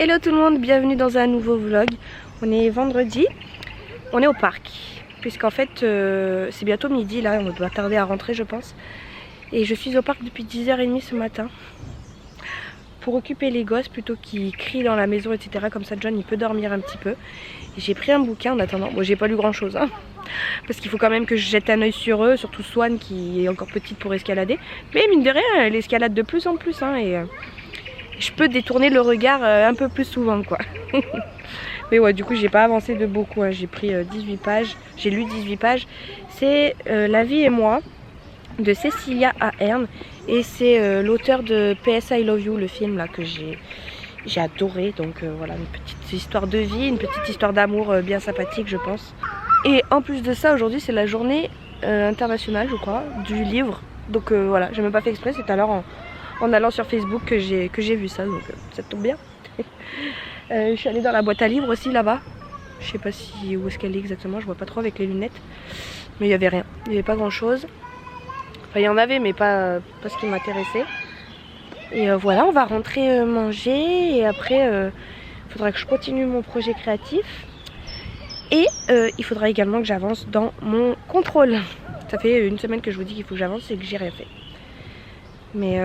Hello tout le monde, bienvenue dans un nouveau vlog. On est vendredi, on est au parc. Puisqu'en fait c'est bientôt midi là, on doit tarder à rentrer je pense. Et je suis au parc depuis 10h30 ce matin. Pour occuper les gosses plutôt qu'ils crient dans la maison etc. Comme ça John il peut dormir un petit peu. J'ai pris un bouquin en attendant, bon j'ai pas lu grand chose hein. Parce qu'il faut quand même que je jette un oeil sur eux, surtout Swan qui est encore petite pour escalader. Mais mine de rien elle escalade de plus en plus hein, et je peux détourner le regard un peu plus souvent quoi. Mais ouais du coup j'ai pas avancé de beaucoup hein. J'ai pris 18 pages, j'ai lu 18 pages. C'est La vie et moi de Cecilia Ahern. Et c'est l'auteur de PS I Love You, le film là que j'ai adoré. Donc voilà, une petite histoire de vie, une petite histoire d'amour bien sympathique je pense. Et en plus de ça aujourd'hui c'est la journée internationale je crois du livre. Donc voilà, j'ai même pas fait exprès, c'est alors en allant sur Facebook que j'ai vu ça, donc ça tombe bien. Je suis allée dans la boîte à livres aussi là-bas. Je sais pas si où est-ce qu'elle est exactement, je vois pas trop avec les lunettes. Mais il y avait rien, il y avait pas grand chose. Enfin il y en avait mais pas ce qui m'intéressait. Et voilà, on va rentrer manger et après il faudra que je continue mon projet créatif. Et il faudra également que j'avance dans mon contrôle. Ça fait une semaine que je vous dis qu'il faut que j'avance et que j'ai rien fait. Mais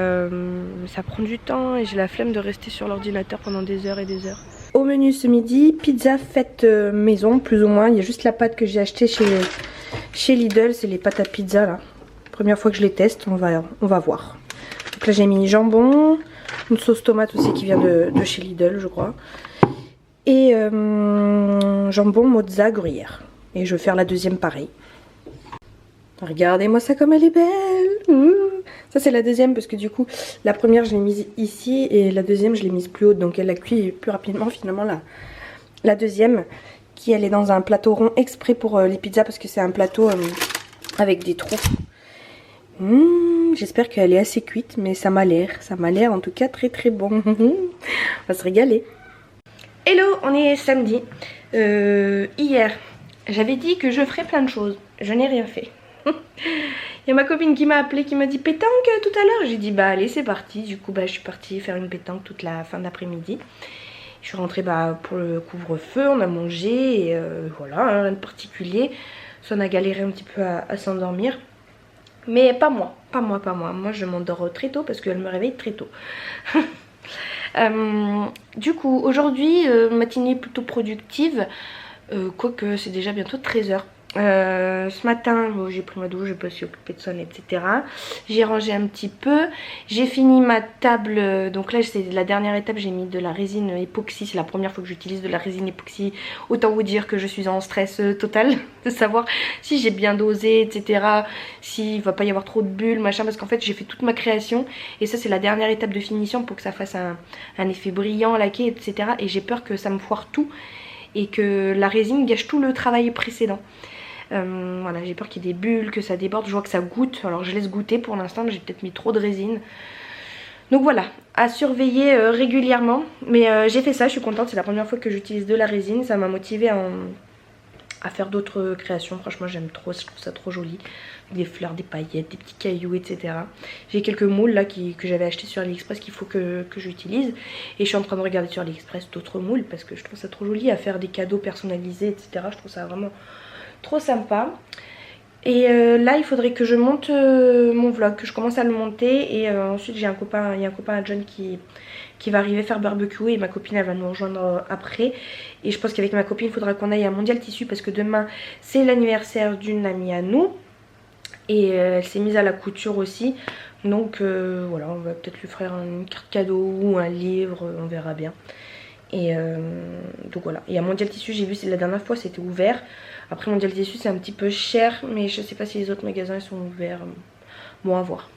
ça prend du temps et j'ai la flemme de rester sur l'ordinateur pendant des heures et des heures. Au menu ce midi, pizza faite maison plus ou moins. Il y a juste la pâte que j'ai achetée chez Lidl, c'est les pâtes à pizza là. Première fois que je les teste, on va voir. Donc là j'ai mis jambon, une sauce tomate aussi qui vient de chez Lidl je crois. Et jambon mozza gruyère. Et je vais faire la deuxième pareil. Regardez-moi ça comme elle est belle. Ça c'est la deuxième parce que du coup la première je l'ai mise ici et la deuxième je l'ai mise plus haute. Donc elle a cuit plus rapidement finalement la deuxième qui elle est dans un plateau rond exprès pour les pizzas parce que c'est un plateau avec des trous. J'espère qu'elle est assez cuite mais ça m'a l'air en tout cas très très bon. On va se régaler. Hello, on est samedi. Hier j'avais dit que je ferais plein de choses, je n'ai rien fait. Il y a ma copine qui m'a appelé, qui m'a dit pétanque tout à l'heure. J'ai dit bah allez c'est parti. Du coup bah je suis partie faire une pétanque toute la fin d'après-midi. Je suis rentrée pour le couvre-feu, on a mangé et voilà, hein, rien de particulier. Ça on a galéré un petit peu à s'endormir. Mais pas moi. Moi je m'endors très tôt parce qu'elle me réveille très tôt. Du coup aujourd'hui matinée plutôt productive. Quoique c'est déjà bientôt 13h. Ce matin j'ai pris ma douche, je me suis occupée de son etc. J'ai rangé un petit peu, j'ai fini ma table. Donc là c'est la dernière étape, j'ai mis de la résine époxy. C'est la première fois que j'utilise de la résine époxy. Autant vous dire que je suis en stress total de savoir si j'ai bien dosé etc. S'il va pas y avoir trop de bulles machin. Parce qu'en fait j'ai fait toute ma création. Et ça c'est la dernière étape de finition pour que ça fasse un effet brillant, laqué etc. Et j'ai peur que ça me foire tout et que la résine gâche tout le travail précédent. Voilà, j'ai peur qu'il y ait des bulles, que ça déborde. Je vois que ça goûte, alors je laisse goûter pour l'instant, mais j'ai peut-être mis trop de résine. Donc voilà, à surveiller régulièrement. Mais j'ai fait ça, je suis contente, c'est la première fois que j'utilise de la résine. Ça m'a motivée à faire d'autres créations. Franchement j'aime trop, je trouve ça trop joli. Des fleurs, des paillettes, des petits cailloux etc. J'ai quelques moules là que j'avais acheté sur AliExpress qu'il faut que j'utilise. Et je suis en train de regarder sur AliExpress d'autres moules parce que je trouve ça trop joli à faire des cadeaux personnalisés etc. Je trouve ça vraiment trop sympa. Et là il faudrait que je monte mon vlog, que je commence à le monter. Et ensuite il y a un copain à John qui va arriver faire barbecue. Et ma copine elle va nous rejoindre après. Et je pense qu'avec ma copine il faudra qu'on aille à Mondial Tissu parce que demain c'est l'anniversaire d'une amie à nous. Et elle s'est mise à la couture aussi. Donc voilà, on va peut-être lui faire une carte cadeau ou un livre, on verra bien. Et donc voilà. Et à Mondial Tissu j'ai vu, la dernière fois c'était ouvert. Après Mondial Tissu c'est un petit peu cher, mais je sais pas si les autres magasins sont ouverts. Bon à voir.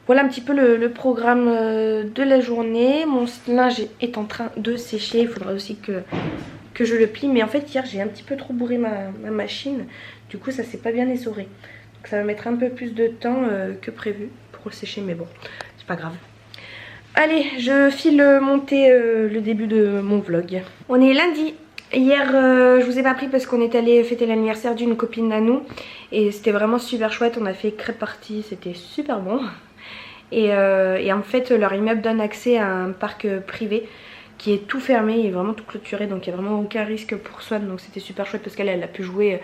Voilà un petit peu le programme de la journée. Mon linge est en train de sécher. Il faudra aussi que je le plie. Mais en fait hier j'ai un petit peu trop bourré ma machine. Du coup ça s'est pas bien essoré. Donc ça va mettre un peu plus de temps que prévu pour le sécher. Mais bon c'est pas grave. Allez, je file monter le début de mon vlog. On est lundi. Hier, je vous ai pas pris parce qu'on est allé fêter l'anniversaire d'une copine à nous. Et c'était vraiment super chouette. On a fait crêpe party, c'était super bon. Et en fait, leur immeuble donne accès à un parc privé qui est tout fermé et vraiment tout clôturé, donc il n'y a vraiment aucun risque pour Swan, donc c'était super chouette parce qu'elle a pu jouer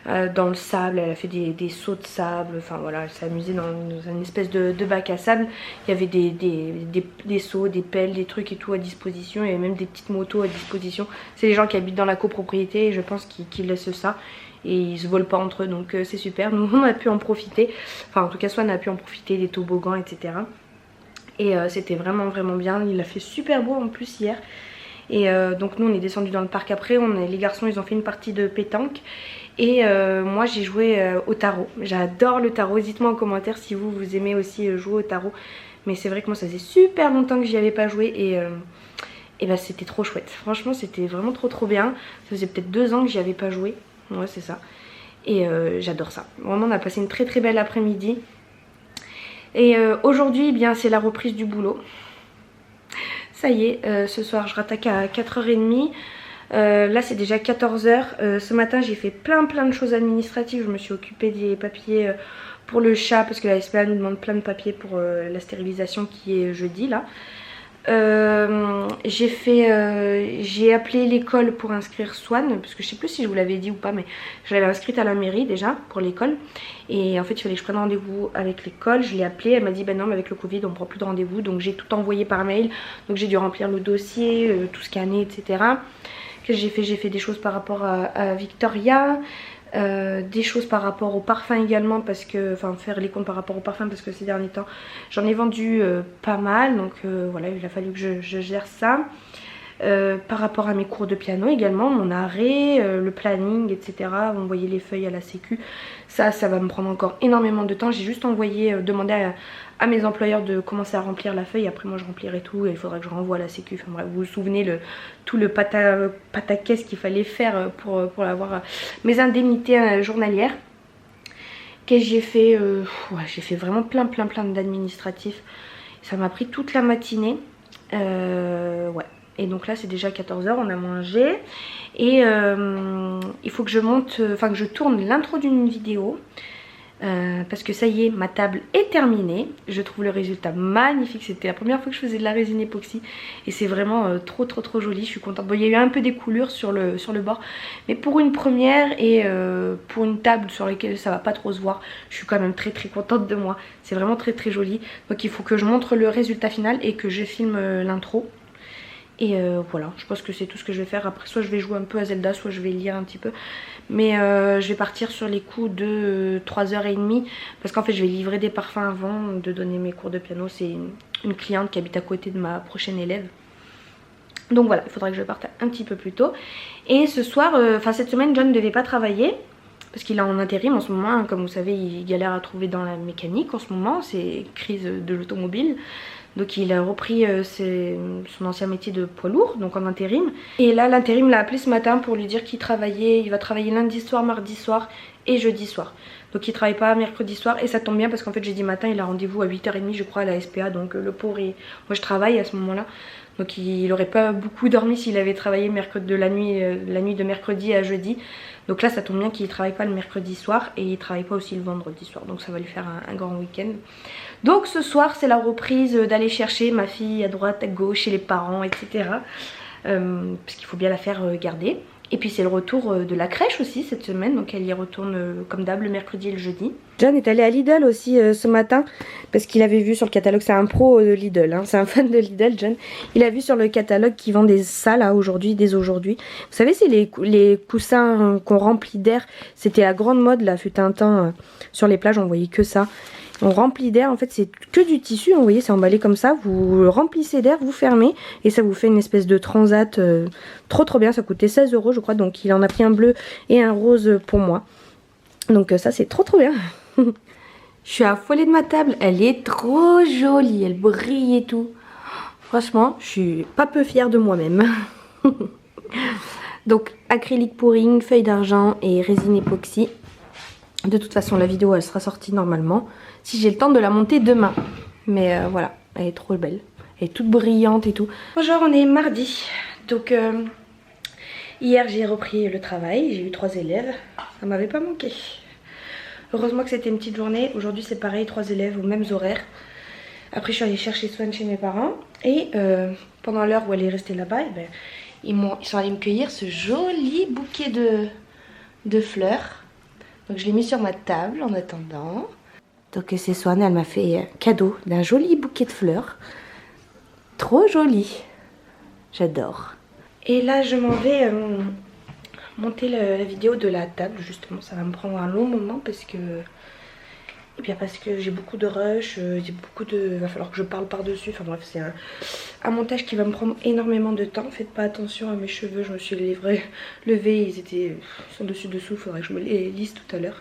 dans le sable, elle a fait des sauts de sable, enfin voilà, elle s'est amusée dans une espèce de bac à sable. Il y avait des seaux, des pelles, des trucs et tout à disposition, il y avait même des petites motos à disposition. C'est les gens qui habitent dans la copropriété et je pense qu'ils laissent ça et ils se volent pas entre eux, donc c'est super. Nous on a pu en profiter, enfin en tout cas Swan a pu en profiter, des toboggans etc. Et c'était vraiment bien, il a fait super beau en plus hier. Et donc nous on est descendu dans le parc après, les garçons ils ont fait une partie de pétanque. Et moi j'ai joué au tarot. J'adore le tarot, dites-moi en commentaire si vous aimez aussi jouer au tarot. Mais c'est vrai que moi ça faisait super longtemps que j'y avais pas joué et bah c'était trop chouette. Franchement c'était vraiment trop bien. Ça faisait peut-être 2 ans que j'y avais pas joué. Ouais c'est ça. Et j'adore ça. Vraiment on a passé une très belle après-midi. Et aujourd'hui eh bien c'est la reprise du boulot. Ça y est, ce soir je rattaque à 4h30. Là c'est déjà 14h. Ce matin j'ai fait plein de choses administratives. Je me suis occupée des papiers pour le chat parce que la SPA nous demande plein de papiers pour la stérilisation qui est jeudi là. J'ai appelé l'école pour inscrire Swan parce que je sais plus si je vous l'avais dit ou pas, mais je l'avais inscrite à la mairie déjà pour l'école et en fait il fallait que je prenne rendez-vous avec l'école. Je l'ai appelée, elle m'a dit bah non mais avec le Covid on prend plus de rendez-vous, donc j'ai tout envoyé par mail, donc j'ai dû remplir le dossier, tout scanner etc. Qu'est-ce que j'ai fait des choses par rapport à Victoria, des choses par rapport au parfum également parce que, enfin faire les comptes par rapport au parfum parce que ces derniers temps j'en ai vendu pas mal, donc voilà il a fallu que je gère ça. Par rapport à mes cours de piano également, mon arrêt, le planning etc, envoyer les feuilles à la sécu, ça va me prendre encore énormément de temps. J'ai juste envoyé, demandé à mes employeurs de commencer à remplir la feuille, après moi je remplirai tout et il faudra que je renvoie à la sécu. Enfin bref, vous vous souvenez tout le pataquès qu'il fallait faire pour avoir mes indemnités journalières. Qu'est-ce que j'ai fait ouais, j'ai fait vraiment plein d'administratifs, ça m'a pris toute la matinée. Ouais. Et donc là c'est déjà 14h, on a mangé. Et il faut que je monte, enfin que je tourne l'intro d'une vidéo. Parce que ça y est, ma table est terminée. Je trouve le résultat magnifique. C'était la première fois que je faisais de la résine époxy. Et c'est vraiment trop joli. Je suis contente. Bon, il y a eu un peu des coulures sur le bord. Mais pour une première et pour une table sur laquelle ça va pas trop se voir, je suis quand même très contente de moi. C'est vraiment très joli. Donc il faut que je montre le résultat final et que je filme l'intro. Et voilà, je pense que c'est tout ce que je vais faire. Après soit je vais jouer un peu à Zelda, soit je vais lire un petit peu. Mais je vais partir sur les coups de 3h30 parce qu'en fait je vais livrer des parfums avant de donner mes cours de piano. C'est une cliente qui habite à côté de ma prochaine élève. Donc voilà, il faudra que je parte un petit peu plus tôt. Et ce soir, enfin cette semaine John ne devait pas travailler parce qu'il est en intérim en ce moment, hein. Comme vous savez il galère à trouver dans la mécanique en ce moment, c'est crise de l'automobile. Donc il a repris son ancien métier de poids lourd, donc en intérim. Et là l'intérim l'a appelé ce matin pour lui dire qu'il travaillait, il va travailler lundi soir, mardi soir et jeudi soir. Donc il travaille pas mercredi soir et ça tombe bien parce qu'en fait jeudi matin il a rendez-vous à 8h30 je crois à la SPA. Donc le pauvre, moi je travaille à ce moment là. Donc il aurait pas beaucoup dormi s'il avait travaillé la nuit de mercredi à jeudi. Donc là ça tombe bien qu'il travaille pas le mercredi soir et il travaille pas aussi le vendredi soir. Donc ça va lui faire un grand week-end. Donc ce soir c'est la reprise d'aller chercher ma fille à droite, à gauche, chez les parents, etc. Parce qu'il faut bien la faire garder. Et puis c'est le retour de la crèche aussi cette semaine, donc elle y retourne comme d'hab le mercredi et le jeudi. John est allé à Lidl aussi ce matin parce qu'il avait vu sur le catalogue, c'est un pro de Lidl, hein, c'est un fan de Lidl John. Il a vu sur le catalogue qu'ils vendent ça là aujourd'hui, dès aujourd'hui. Vous savez c'est les coussins qu'on remplit d'air, c'était la grande mode là, fut un temps sur les plages on voyait que ça. On remplit d'air, en fait c'est que du tissu, vous voyez c'est emballé comme ça, vous le remplissez d'air, vous fermez et ça vous fait une espèce de transat trop bien, ça coûtait 16 € je crois, donc il en a pris un bleu et un rose pour moi. Donc ça c'est trop bien. Je suis affolée de ma table, elle est trop jolie, elle brille et tout. Franchement je suis pas peu fière de moi-même. Donc acrylique pouring, feuille d'argent et résine époxy. De toute façon la vidéo elle sera sortie normalement si j'ai le temps de la monter demain. Mais voilà, elle est trop belle. Elle est toute brillante et tout. Bonjour, on est mardi. Donc hier j'ai repris le travail. J'ai eu 3 élèves. Ça m'avait pas manqué. Heureusement que c'était une petite journée. Aujourd'hui c'est pareil, 3 élèves aux mêmes horaires. Après je suis allée chercher Swan chez mes parents. Et pendant l'heure où elle est restée là-bas, eh ben, ils sont allés me cueillir ce joli bouquet de fleurs. Donc je l'ai mis sur ma table en attendant. Donc c'est Swan, elle m'a fait cadeau d'un joli bouquet de fleurs. Trop joli. J'adore. Et là je m'en vais monter la vidéo de la table. Justement ça va me prendre un long moment parce que... Et bien parce que j'ai beaucoup de rush, j'ai beaucoup de... Il va falloir que je parle par-dessus. Enfin bref, c'est un montage qui va me prendre énormément de temps. Faites pas attention à mes cheveux, je me suis levée, ils sont dessus-dessous, il faudrait que je me les lisse tout à l'heure.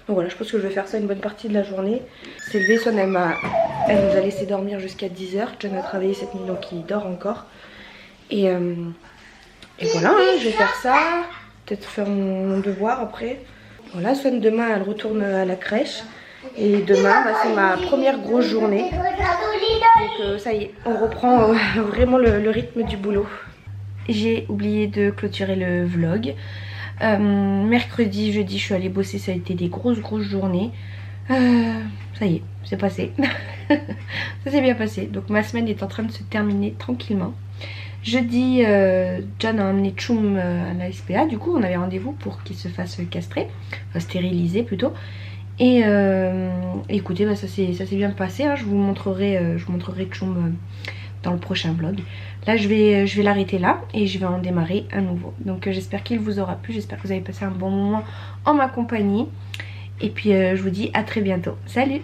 Donc voilà, je pense que je vais faire ça une bonne partie de la journée. C'est levé, Son elle nous a laissé dormir jusqu'à 10 h. John a travaillé cette nuit donc il dort encore. Et voilà, hein, je vais faire ça. Peut-être faire mon devoir après. Voilà, Swan demain elle retourne à la crèche. Et demain bah, c'est ma première grosse journée. Donc ça y est, on reprend vraiment le rythme du boulot. J'ai oublié de clôturer le vlog. Mercredi, jeudi je suis allée bosser, ça a été des grosses journées. Ça y est, c'est passé. Ça s'est bien passé. Donc ma semaine est en train de se terminer tranquillement. Jeudi, John a emmené Choum à la SPA. Du coup on avait rendez-vous pour qu'il se fasse castrer, enfin stériliser plutôt. Et écoutez, bah, ça s'est bien passé, hein. Je vous montrerai Choum dans le prochain vlog. Là je vais l'arrêter là et je vais en démarrer un nouveau. Donc j'espère qu'il vous aura plu, j'espère que vous avez passé un bon moment en ma compagnie. Et puis je vous dis à très bientôt. Salut!